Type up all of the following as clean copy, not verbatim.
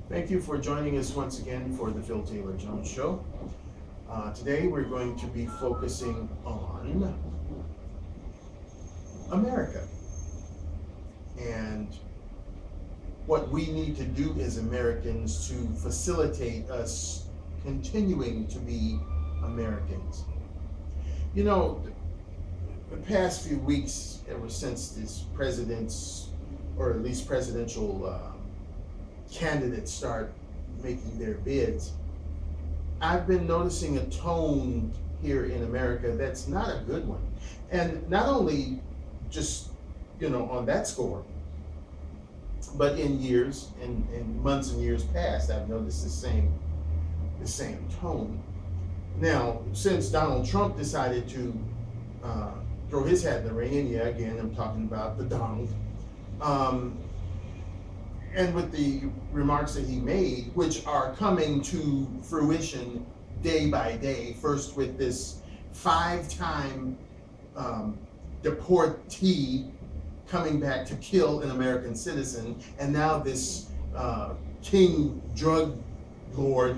Thank you for joining us once again for the Phil Taylor Jones Show. Today we're going to be focusing on America and what we need to do as Americans to facilitate us continuing to be Americans. You know, the past few weeks, ever since this president's, or at least presidential candidates start making their bids, I've been noticing a tone here in America that's not a good one. And not only just, on that score, but in years and months and years past, I've noticed the same tone. Now, since Donald Trump decided to throw his hat in the ring, and yeah, again, I'm talking about the Donald, and with the remarks that he made, which are coming to fruition day by day, first with this 5-time deportee coming back to kill an American citizen, and now this king drug lord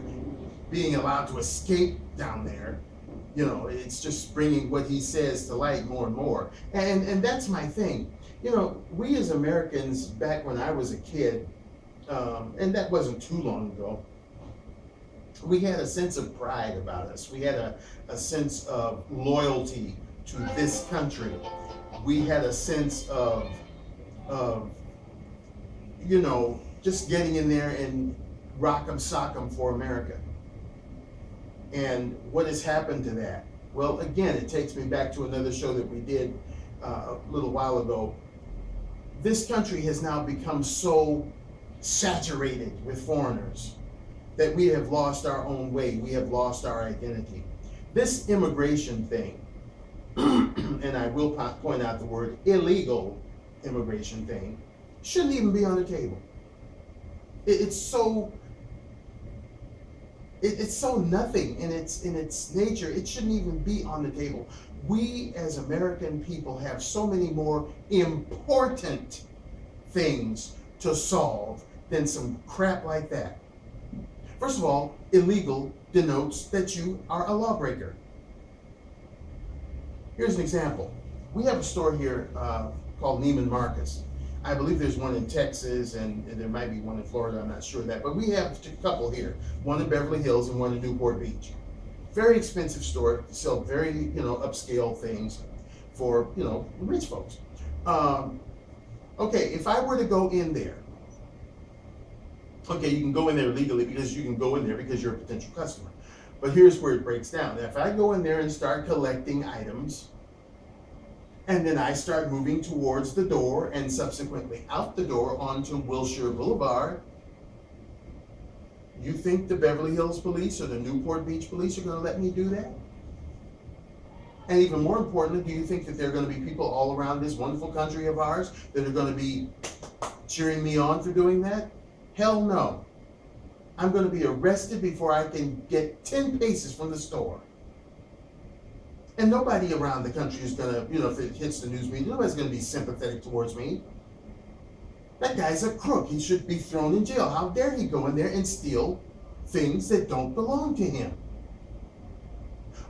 being allowed to escape down there. It's just bringing what he says to light more and more. And that's my thing. We as Americans, back when I was a kid, and that wasn't too long ago, we had a sense of pride about us. We had a sense of loyalty to this country. We had a sense of just getting in there and rock'em sock'em for America. And what has happened to that? Well, again, it takes me back to another show that we did a little while ago. This country has now become so saturated with foreigners that we have lost our own way. We have lost our identity. This immigration thing, and I will point out the word illegal immigration thing, shouldn't even be on the table. It's so nothing in its nature. It shouldn't even be on the table. We as American people have so many more important things to solve than some crap like that. First of all, illegal denotes that you are a lawbreaker. Here's an example. We have a store here called Neiman Marcus. I believe there's one in Texas, and there might be one in Florida, I'm not sure of that. But we have a couple here, one in Beverly Hills and one in Newport Beach. Very expensive store, sell very, upscale things for, rich folks. Okay, if I were to go in there, okay, you can go in there legally because you can go in there because you're a potential customer. But here's where it breaks down. If I go in there and start collecting items, and then I start moving towards the door and subsequently out the door onto Wilshire Boulevard, you think the Beverly Hills Police or the Newport Beach Police are going to let me do that? And even more importantly, do you think that there are going to be people all around this wonderful country of ours that are going to be cheering me on for doing that? Hell no. I'm going to be arrested before I can get 10 paces from the store. And nobody around the country is going to, if it hits the news media, nobody's going to be sympathetic towards me. That guy's a crook. He should be thrown in jail. How dare he go in there and steal things that don't belong to him?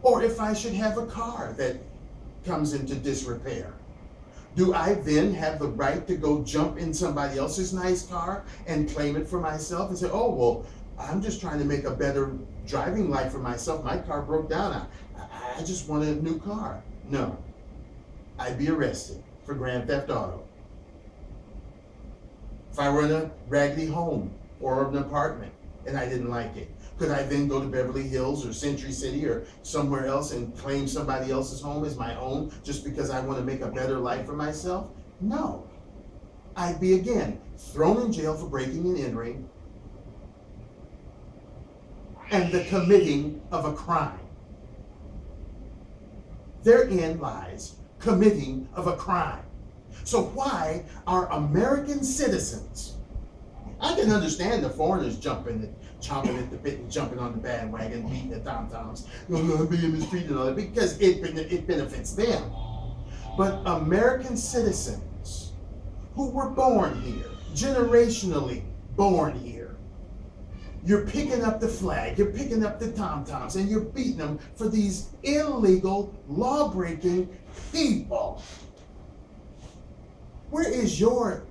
Or if I should have a car that comes into disrepair, do I then have the right to go jump in somebody else's nice car and claim it for myself and say, oh, well, I'm just trying to make a better driving life for myself. My car broke down. I just want a new car. No. I'd be arrested for grand theft auto. If I were in a raggedy home or an apartment and I didn't like it, could I then go to Beverly Hills or Century City or somewhere else and claim somebody else's home as my own just because I want to make a better life for myself? No. I'd be, again, thrown in jail for breaking and entering and the committing of a crime. Therein lies committing of a crime. So why are American citizens, I can understand the foreigners chomping at the bit and jumping on the bandwagon, beating the tom-toms, being in the street and all that, because it benefits them. But American citizens who were born here, generationally born here, You're picking up the flag, you're picking up the tom-toms, and you're beating them for these illegal, law-breaking people. Where is your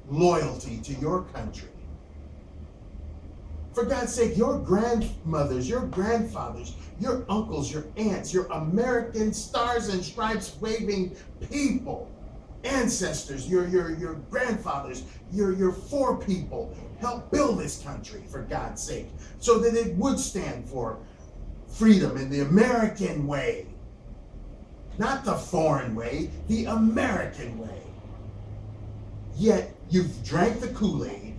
loyalty to your country? For God's sake, your grandmothers, your grandfathers, your uncles, your aunts, your American stars and stripes waving people, ancestors, your grandfathers, your forepeople, help build this country, for God's sake, so that it would stand for freedom in the American way. Not the foreign way, the American way. Yet you've drank the Kool-Aid.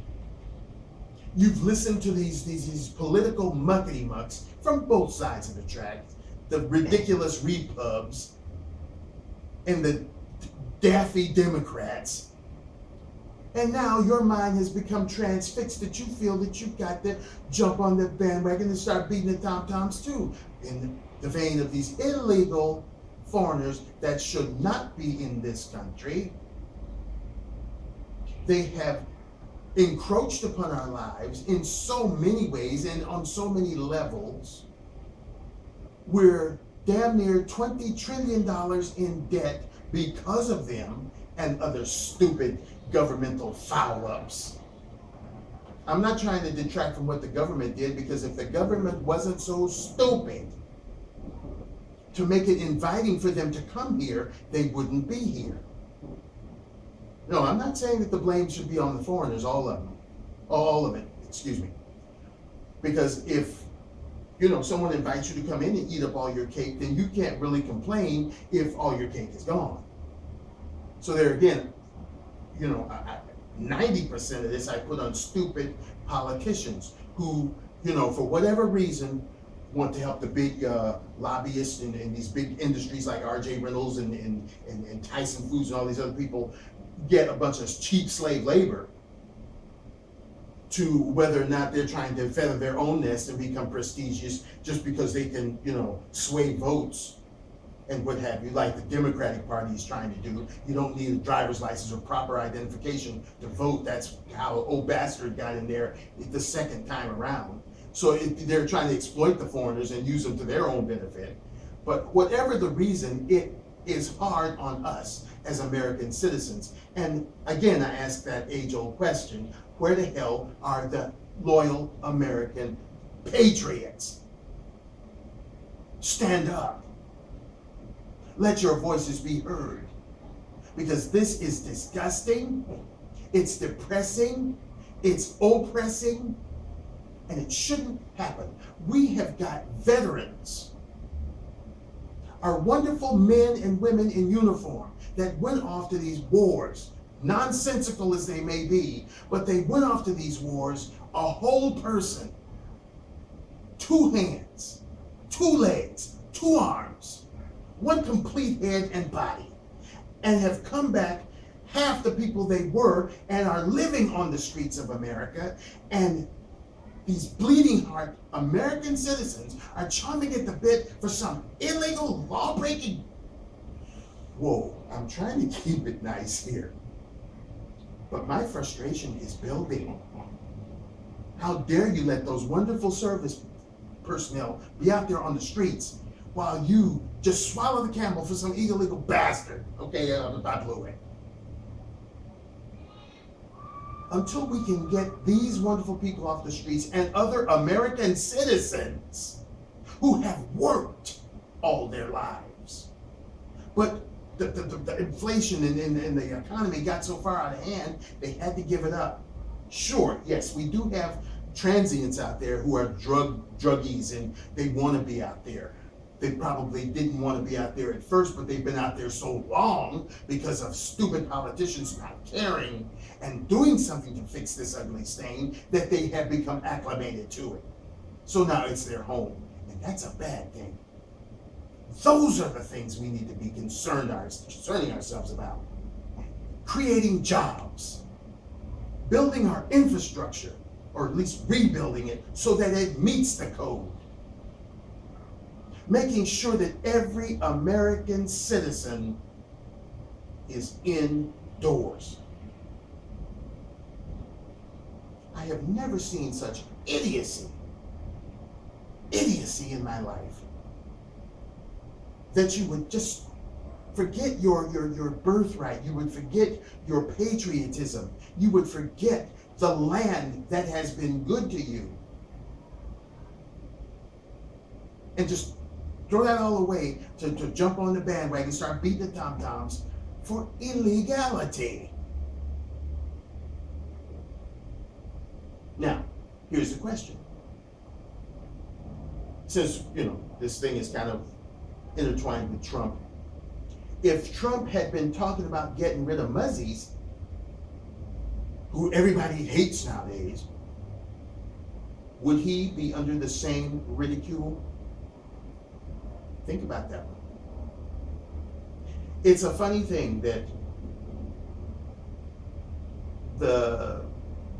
You've listened to these political muckety-mucks from both sides of the track, the ridiculous repubs and the daffy Democrats. And now your mind has become transfixed that you feel that you've got to jump on the bandwagon and start beating the tom-toms too, in the vein of these illegal foreigners that should not be in this country. They have encroached upon our lives in so many ways and on so many levels. We're damn near $20 trillion in debt because of them and other stupid governmental foul-ups. I'm not trying to detract from what the government did, because if the government wasn't so stupid to make it inviting for them to come here, they wouldn't be here. No, I'm not saying that the blame should be on the foreigners, all of it, excuse me. Because if, someone invites you to come in and eat up all your cake, then you can't really complain if all your cake is gone. So there again, 90% of this I put on stupid politicians who, for whatever reason, want to help the big lobbyists and these big industries like R.J. Reynolds and Tyson Foods and all these other people get a bunch of cheap slave labor, to whether or not they're trying to feather their own nest and become prestigious just because they can, sway votes and what have you, like the Democratic Party is trying to do. You don't need a driver's license or proper identification to vote. That's how old bastard got in there the second time around. So they're trying to exploit the foreigners and use them to their own benefit. But whatever the reason, it is hard on us as American citizens. And again, I ask that age-old question: where the hell are the loyal American patriots? Stand up. Let your voices be heard. Because this is disgusting, it's depressing, it's oppressing, and it shouldn't happen. We have got veterans, our wonderful men and women in uniform that went off to these wars, nonsensical as they may be, but they went off to these wars a whole person, 2 hands, 2 legs, 2 arms, 1 complete head and body, and have come back half the people they were and are living on the streets of America. And these bleeding heart American citizens are chomping at the bit for some illegal law-breaking. Whoa, I'm trying to keep it nice here, but my frustration is building. How dare you let those wonderful service personnel be out there on the streets while you just swallow the camel for some illegal bastard. Okay, I blew it. Until we can get these wonderful people off the streets and other American citizens who have worked all their lives. But the inflation and the economy got so far out of hand, they had to give it up. Sure, yes, we do have transients out there who are druggies and they want to be out there. They probably didn't want to be out there at first, but they've been out there so long because of stupid politicians not caring and doing something to fix this ugly stain that they have become acclimated to it. So now it's their home, and that's a bad thing. Those are the things we need to be concerning ourselves about. Creating jobs, building our infrastructure, or at least rebuilding it so that it meets the code. Making sure that every American citizen is indoors. I have never seen such idiocy in my life, that you would just forget your birthright. You would forget your patriotism. You would forget the land that has been good to you. And just throw that all away to jump on the bandwagon, start beating the tom-toms for illegality. Now, here's the question. Since, this thing is kind of intertwined with Trump, if Trump had been talking about getting rid of Muzzies, who everybody hates nowadays, would he be under the same ridicule? Think about that one. It's a funny thing that the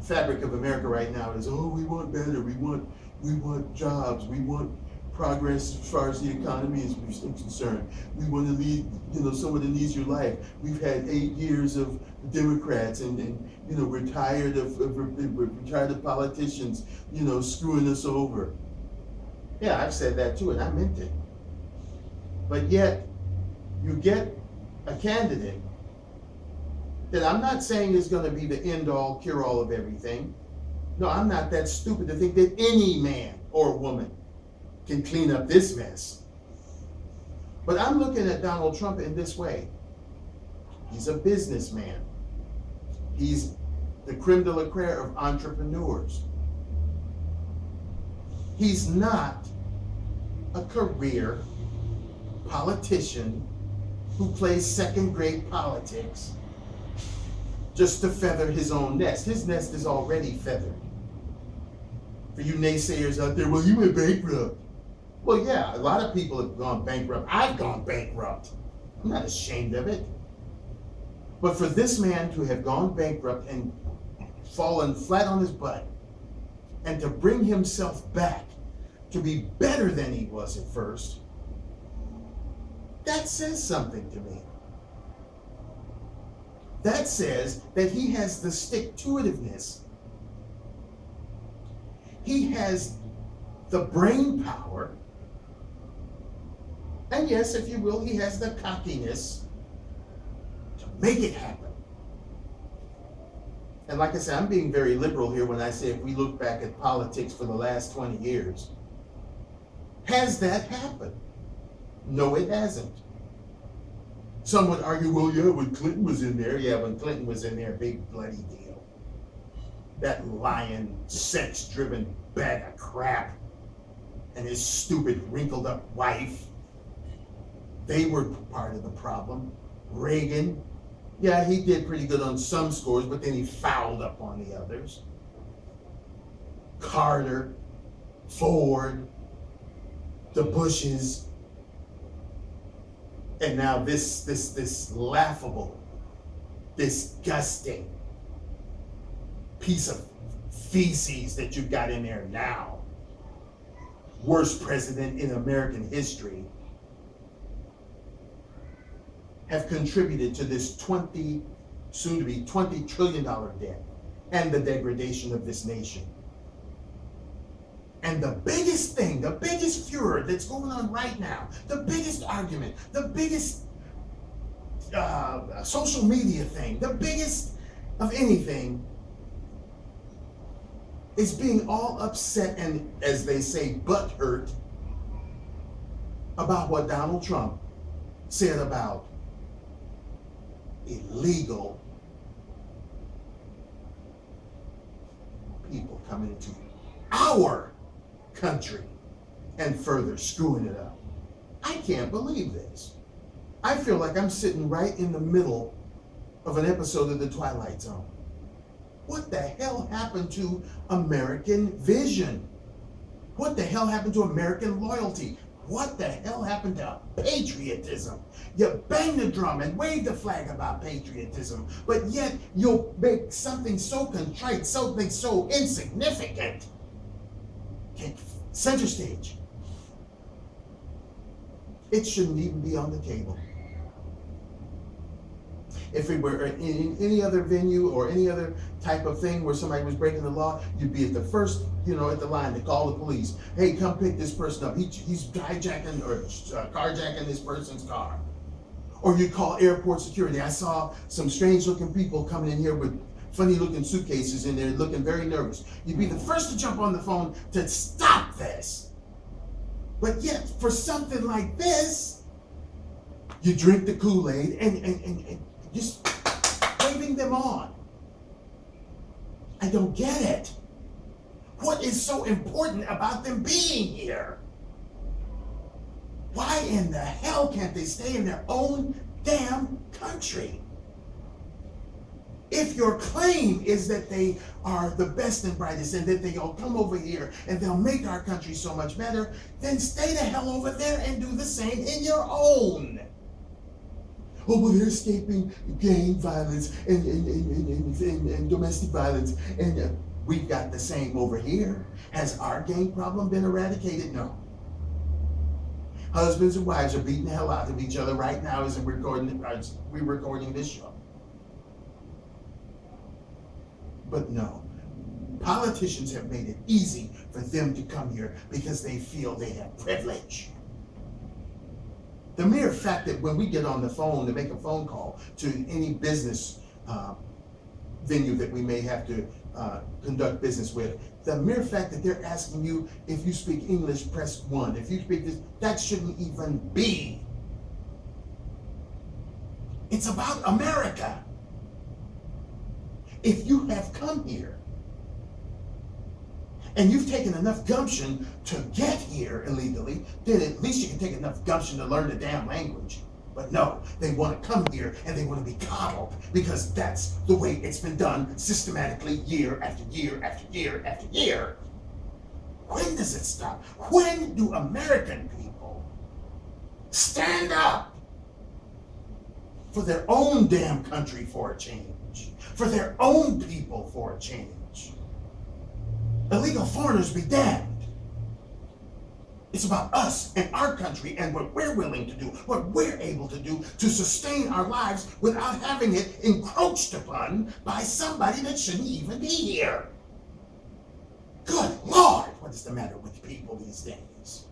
fabric of America right now is, we want better, we want jobs, we want progress as far as the economy is concerned. We want to lead, someone that needs your life. We've had 8 years of Democrats, and we're tired of politicians, screwing us over. Yeah, I've said that too, and I meant it. But yet, you get a candidate that I'm not saying is going to be the end-all, cure-all of everything. No, I'm not that stupid to think that any man or woman can clean up this mess. But I'm looking at Donald Trump in this way. He's a businessman. He's the creme de la creme of entrepreneurs. He's not a career politician who plays second-grade politics just to feather his own nest. His nest is already feathered. For you naysayers out there, well, you went bankrupt. Well, yeah, a lot of people have gone bankrupt. I've gone bankrupt. I'm not ashamed of it. But for this man to have gone bankrupt and fallen flat on his butt, and to bring himself back to be better than he was at first, that says something to me. That says that he has the stick-to-itiveness. He has the brain power. And yes, if you will, he has the cockiness to make it happen. And like I said, I'm being very liberal here when I say if we look back at politics for the last 20 years, has that happened? No, it hasn't. Some would argue, well, yeah, when Clinton was in there. Yeah, when Clinton was in there, big bloody deal. That lying, sex-driven bag of crap and his stupid, wrinkled-up wife, they were part of the problem. Reagan, yeah, he did pretty good on some scores, but then he fouled up on the others. Carter, Ford, the Bushes, and now this laughable, disgusting piece of feces that you got in there now. Worst president in American history, have contributed to this soon to be $20 trillion debt and the degradation of this nation. And the biggest thing, the biggest furor that's going on right now, the biggest argument, the biggest social media thing, the biggest of anything, is being all upset and, as they say, butthurt about what Donald Trump said about illegal people coming into our country and further screwing it up. I can't believe this. I feel like I'm sitting right in the middle of an episode of The Twilight Zone. What the hell happened to American vision? What the hell happened to American loyalty? What the hell happened to patriotism? You bang the drum and wave the flag about patriotism, but yet you'll make something so contrite, something so insignificant, take center stage. It shouldn't even be on the table. If it were in any other venue or any other type of thing where somebody was breaking the law, you'd be at the first, at the line to call the police. Hey, come pick this person up. He's hijacking or carjacking this person's car. Or you call airport security. I saw some strange looking people coming in here with funny looking suitcases in there looking very nervous. You'd be the first to jump on the phone to stop this. But yet, for something like this, you drink the Kool-Aid and just waving them on. I don't get it. What is so important about them being here? Why in the hell can't they stay in their own damn country? If your claim is that they are the best and brightest and that they'll come over here and they'll make our country so much better, then stay the hell over there and do the same in your own. Oh, well, they're escaping gang violence and domestic violence. And we've got the same over here. Has our gang problem been eradicated? No. Husbands and wives are beating the hell out of each other right now as we're recording this show. But no, politicians have made it easy for them to come here because they feel they have privilege. The mere fact that when we get on the phone to make a phone call to any business venue that we may have to conduct business with, the mere fact that they're asking you, if you speak English, press 1. If you speak this, that shouldn't even be. It's about America. If you have come here and you've taken enough gumption to get here illegally, then at least you can take enough gumption to learn the damn language. But no, they want to come here and they want to be coddled because that's the way it's been done systematically year after year after year after year. When does it stop? When do American people stand up for their own damn country for a change? For their own people for a change? Illegal foreigners be damned. It's about us and our country and what we're willing to do, what we're able to do to sustain our lives without having it encroached upon by somebody that shouldn't even be here. Good Lord, what is the matter with people these days?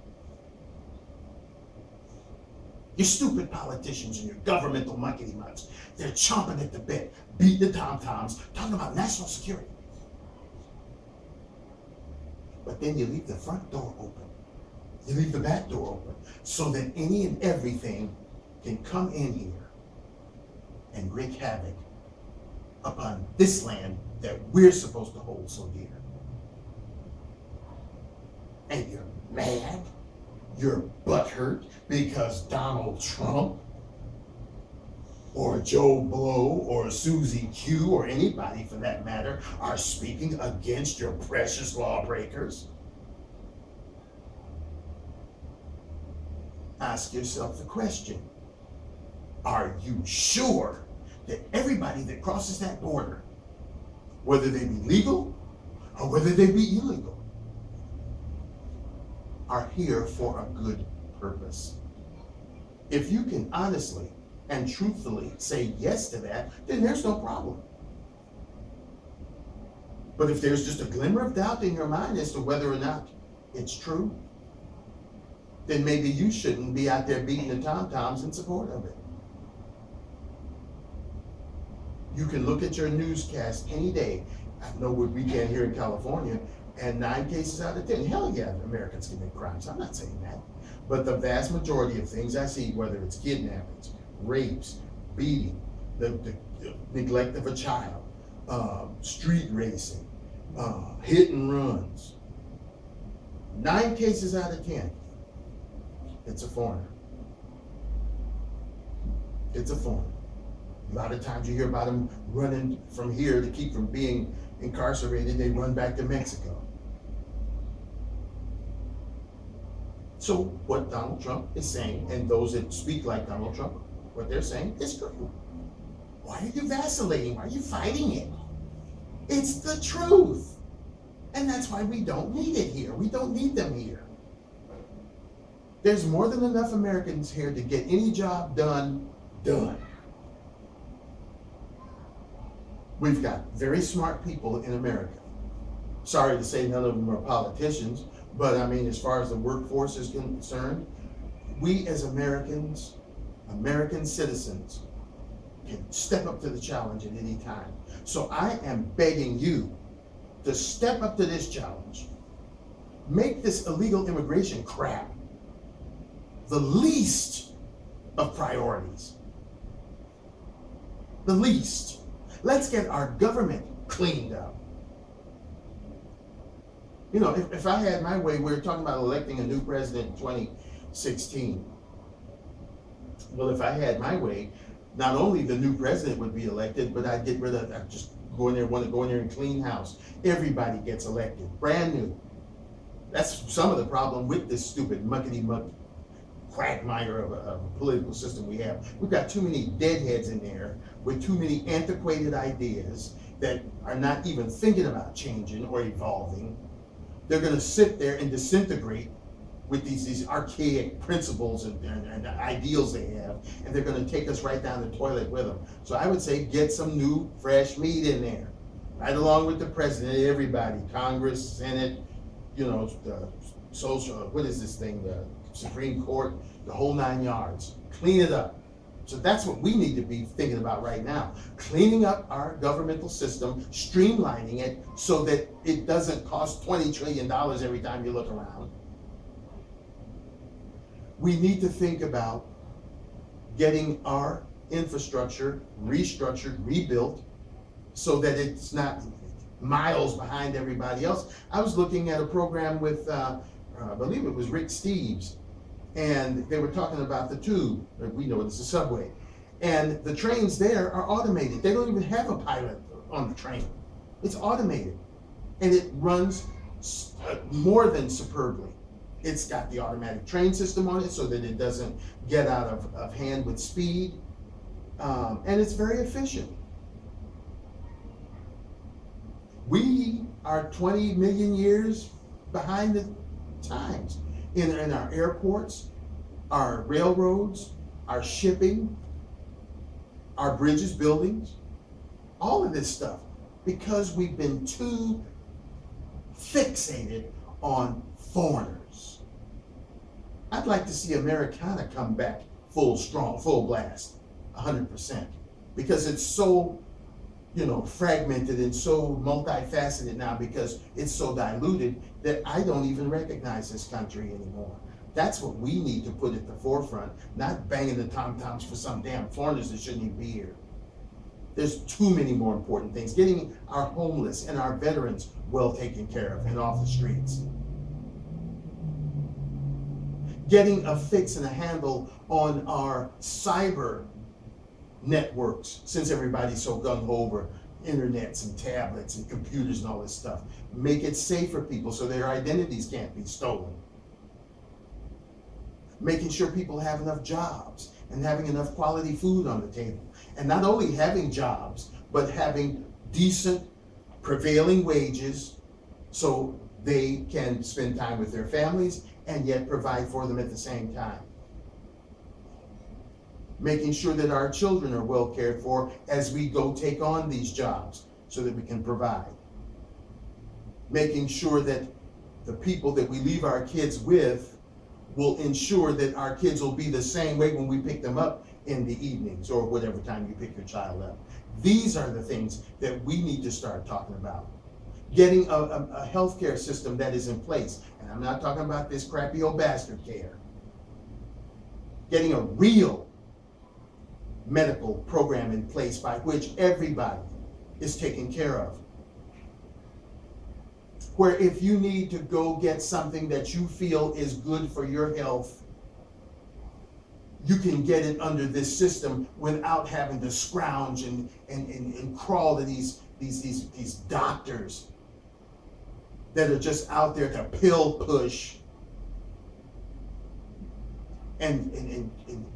Your stupid politicians and your governmental monkey-mucks, they're chomping at the bit, beating the tom-toms, talking about national security. But then you leave the front door open. You leave the back door open so that any and everything can come in here and wreak havoc upon this land that we're supposed to hold so dear. And you're mad, you're butthurt because Donald Trump or Joe Blow or Susie Q or anybody for that matter are speaking against your precious lawbreakers. Ask yourself the question, are you sure that everybody that crosses that border, whether they be legal or whether they be illegal, are here for a good purpose? If you can honestly and truthfully say yes to that, then there's no problem. But if there's just a glimmer of doubt in your mind as to whether or not it's true, then maybe you shouldn't be out there beating the tom-toms in support of it. You can look at your newscast any day. I know what we can here in California, and 9 cases out of 10, hell yeah, Americans commit crimes. I'm not saying that. But the vast majority of things I see, whether it's kidnappings, rapes, beating, the neglect of a child, street racing, hit and runs, 9 cases out of 10, it's a foreigner. It's a foreigner. A lot of times you hear about them running from here to keep from being incarcerated, they run back to Mexico. So what Donald Trump is saying, and those that speak like Donald Trump, what they're saying is true. Why are you vacillating? Why are you fighting it? It's the truth. And that's why we don't need it here. We don't need them here. There's more than enough Americans here to get any job done. We've got very smart people in America. Sorry to say none of them are politicians, but I mean, as far as the workforce is concerned, we as Americans, American citizens, can step up to the challenge at any time. So I am begging you to step up to this challenge. Make this illegal immigration crap the least of priorities. The least. Let's get our government cleaned up. You know, if I had my way, we were talking about electing a new president in 2016. Well, if I had my way, not only the new president would be elected, but I'd get rid of, I'd just go in there, want to go in there and clean house. Everybody gets elected, brand new. That's some of the problem with this stupid muckety-muck quagmire of a political system we have. We've got too many deadheads in there with too many antiquated ideas that are not even thinking about changing or evolving. They're going to sit there and disintegrate with these archaic principles and ideals they have, and they're going to take us right down the toilet with them. So I would say get some new, fresh meat in there, right along with the president, everybody, Congress, Senate, you know, the social, what is this thing, the Supreme Court, the whole 9 yards. Clean it up. So that's what we need to be thinking about right now. Cleaning up our governmental system, streamlining it so that it doesn't cost $20 trillion every time you look around. We need to think about getting our infrastructure restructured, rebuilt, so that it's not miles behind everybody else. I was looking at a program with, I believe it was Rick Steves, and they were talking about the tube. We know it's a subway. And the trains there are automated. They don't even have a pilot on the train. It's automated. And it runs more than superbly. It's got the automatic train system on it so that it doesn't get out of hand with speed. And it's very efficient. We are 20 million years behind the times in our airports, our railroads, our shipping, our bridges, buildings, all of this stuff, because we've been too fixated on foreigners. I'd like to see Americana come back full blast, 100%, because it's so, you know, fragmented and so multifaceted now, because it's so diluted that I don't even recognize this country anymore. That's what we need to put at the forefront, not banging the tom-toms for some damn foreigners that shouldn't even be here. There's too many more important things. Getting our homeless and our veterans well taken care of and off the streets. Getting a fix and a handle on our cyber networks, since everybody's so gung-ho over internets and tablets and computers and all this stuff. Make it safe for people so their identities can't be stolen. Making sure people have enough jobs and having enough quality food on the table. And not only having jobs, but having decent, prevailing wages so they can spend time with their families and yet provide for them at the same time. Making sure that our children are well cared for as we go take on these jobs so that we can provide. Making sure that the people that we leave our kids with will ensure that our kids will be the same way when we pick them up in the evenings or whatever time you pick your child up. These are the things that we need to start talking about. Getting a healthcare system that is in place. And I'm not talking about this crappy old bastard care. Getting a real medical program in place by which everybody is taken care of. Where if you need to go get something that you feel is good for your health, you can get it under this system without having to scrounge and crawl to these doctors that are just out there to pill push and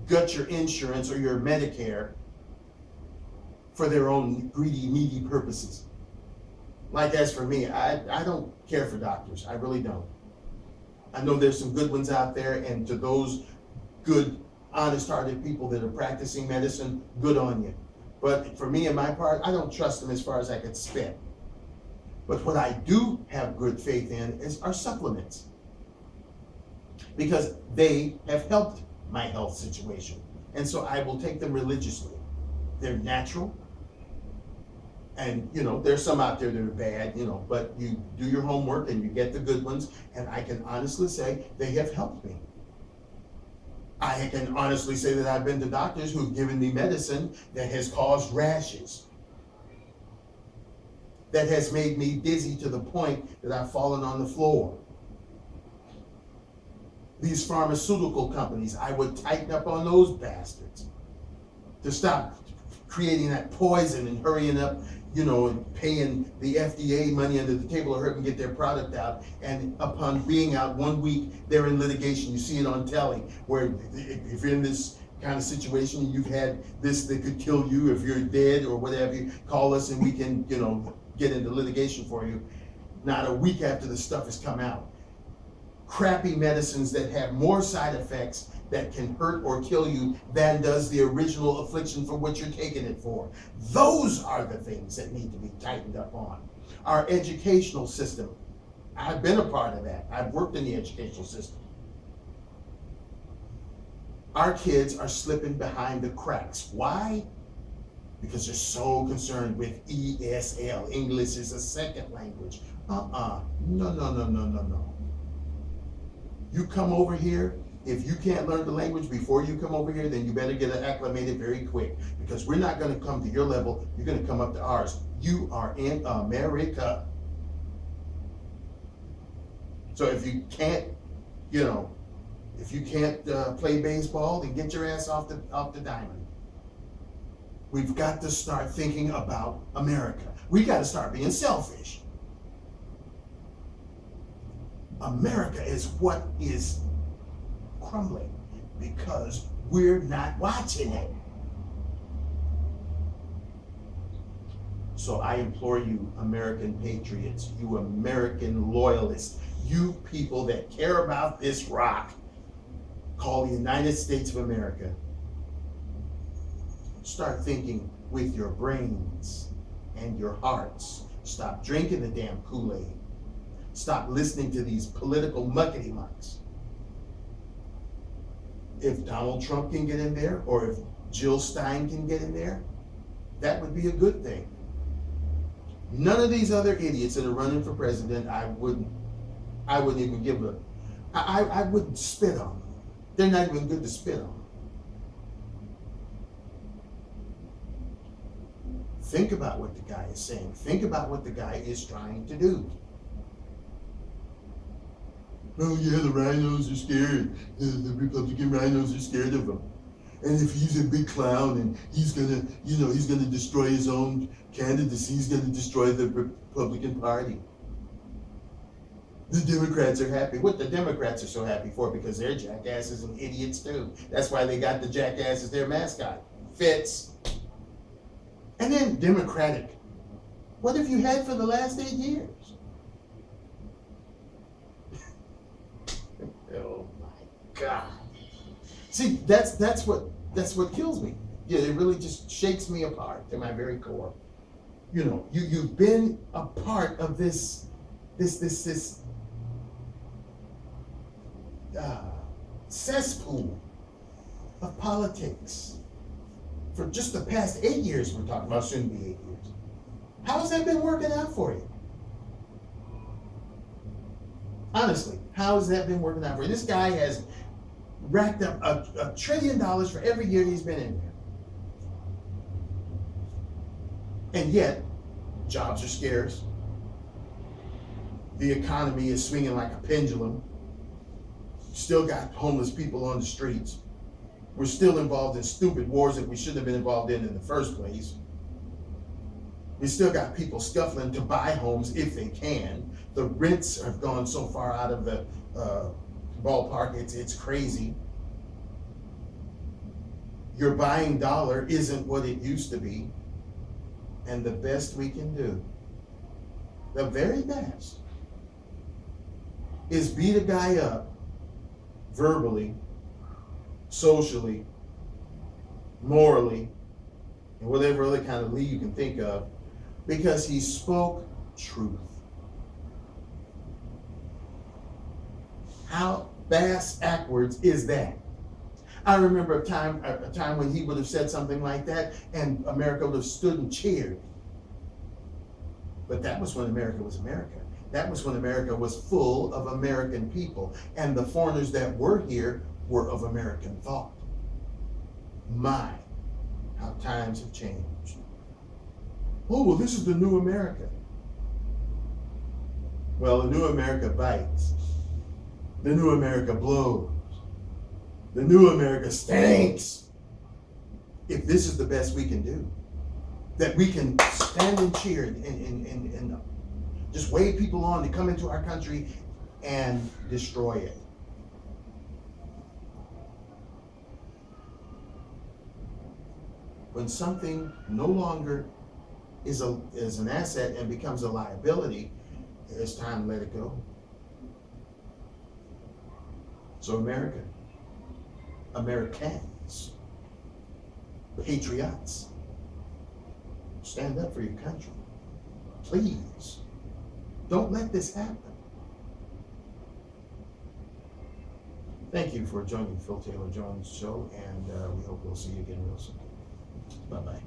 gut your insurance or your Medicare for their own greedy, needy purposes. Like as for me, I don't care for doctors. I really don't. I know there's some good ones out there, and to those good, honest-hearted people that are practicing medicine, good on you. But for me and my part, I don't trust them as far as I could spit. But what I do have good faith in is our supplements, because they have helped my health situation. And so I will take them religiously. They're natural. And, there's some out there that are bad, but you do your homework and you get the good ones. And I can honestly say they have helped me. I can honestly say that I've been to doctors who've given me medicine that has caused rashes, that has made me dizzy to the point that I've fallen on the floor. These pharmaceutical companies, I would tighten up on those bastards to stop creating that poison and hurrying up, and paying the FDA money under the table to hurt and get their product out. And upon being out 1 week, they're in litigation. You see it on telly, where if you're in this kind of situation, you've had this that could kill you, if you're dead or whatever, you call us and we can, get into litigation for you. Not a week after the stuff has come out. Crappy medicines that have more side effects that can hurt or kill you than does the original affliction for what you're taking it for. Those are the things that need to be tightened up on. Our educational system, I've been a part of that. I've worked in the educational system. Our kids are slipping behind the cracks. Why? Because they're so concerned with ESL, English is a second language. No. You come over here, if you can't learn the language before you come over here, then you better get acclimated very quick, because we're not going to come to your level, you're going to come up to ours. You are in America. So if you can't, play baseball, then get your ass off the diamond. We've got to start thinking about America. We got to start being selfish. America is what is crumbling because we're not watching it. So I implore you, American patriots, you American loyalists, you people that care about this rock called the United States of America, start thinking with your brains and your hearts. Stop drinking the damn Kool-Aid. Stop listening to these political muckety-mucks. If Donald Trump can get in there, or if Jill Stein can get in there, that would be a good thing. None of these other idiots that are running for president, I wouldn't even give I wouldn't spit on. They're not even good to spit on. Think about what the guy is saying. Think about what the guy is trying to do. Oh yeah, the rhinos are scared. The Republican rhinos are scared of him. And if he's a big clown and he's gonna destroy his own candidacy, he's gonna destroy the Republican Party. The Democrats are happy. What the Democrats are so happy for? Because they're jackasses and idiots too. That's why they got the jackass as their mascot. Fits. And then Democratic. What have you had for the last 8 years? Oh my God. See, that's what kills me. Yeah, it really just shakes me apart to my very core. You've been a part of this cesspool of politics for just the past 8 years. We're talking about, soon to be 8 years. How has that been working out for you? Honestly, how has that been working out for you? This guy has racked up $1 trillion for every year he's been in there. And yet, jobs are scarce. The economy is swinging like a pendulum. Still got homeless people on the streets. We're still involved in stupid wars that we shouldn't have been involved in the first place. We still got people scuffling to buy homes if they can. The rents have gone so far out of the ballpark, it's crazy. Your buying dollar isn't what it used to be. And the best we can do, the very best, is beat a guy up verbally, socially, morally, and whatever other kind of Lee you can think of, because he spoke truth. How bass-ackwards is that? I remember a time when he would have said something like that, and America would have stood and cheered. But that was when America was America. That was when America was full of American people, and the foreigners that were here were of American thought. My, how times have changed. Oh, well, this is the new America. Well, the new America bites. The new America blows. The new America stinks. If this is the best we can do, that we can stand and cheer and just wave people on to come into our country and destroy it. When something no longer is an asset and becomes a liability, it's time to let it go. So America, Americans, patriots, stand up for your country. Please, don't let this happen. Thank you for joining Phil Taylor Jones' show, and we hope we'll see you again real soon. Bye-bye.